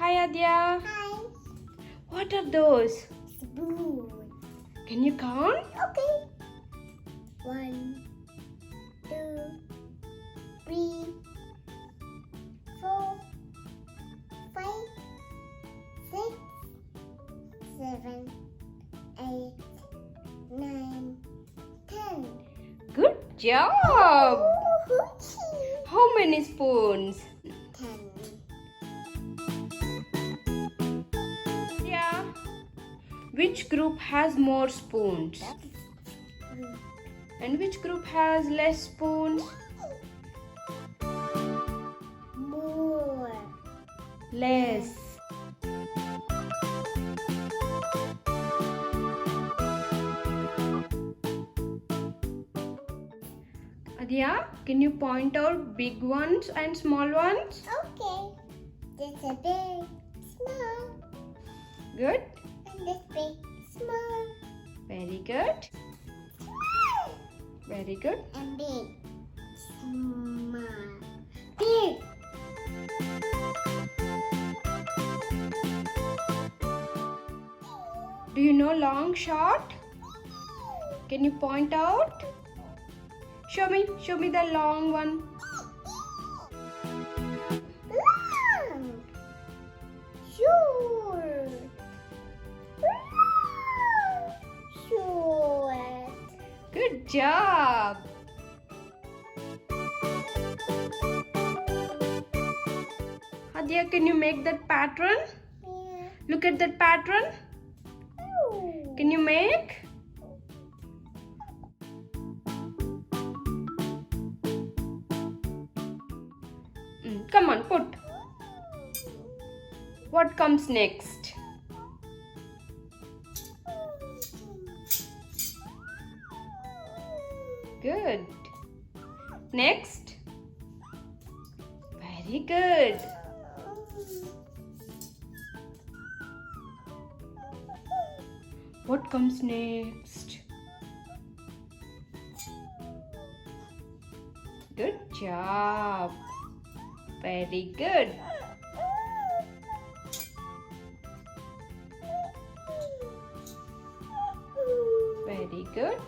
Hi Adya. Hi. What are those? Spoon. Can you count? Okay. 1, 2, 3, 4, 5, 6, 7, 8, 9, 10. Good job. Oh, How many spoons? 10. Yeah. Which group has more spoons? And which group has less spoons? More. Less. Adya, can you point out big ones and small ones? Okay. This a big, small, Good. and this big, small, Very good. small, Very good. and big, small, big. Do you know long, short? Can you point out? Show me the long one. Long. Short. Long. Short. Good job. Adya, can you make that pattern? Yeah. Look at that pattern. Ooh. Can you make? Come on, put. What comes next? Good. Next. Very good. What comes next? Good job. Very good. Very good.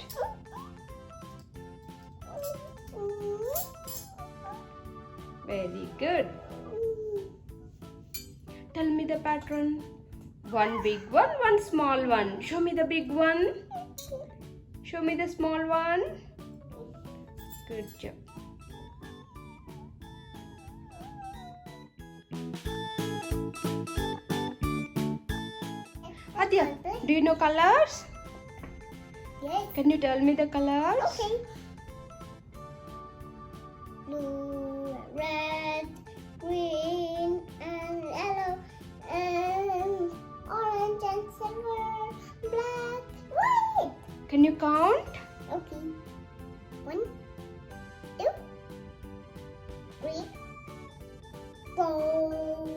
Very good. Tell me the pattern. One big one, one small one. Show me the big one. Show me the small one. Good job. Adya, do you know colors? Yes. Can you tell me the colors? Okay. Blue, red, green, and yellow, and orange, and silver, black, white. Can you count? Okay. 1, 2, 3, 4,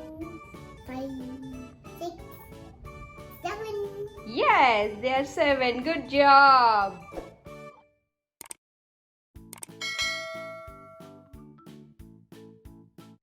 5, 6, 7. Yes, there are 7. Good job.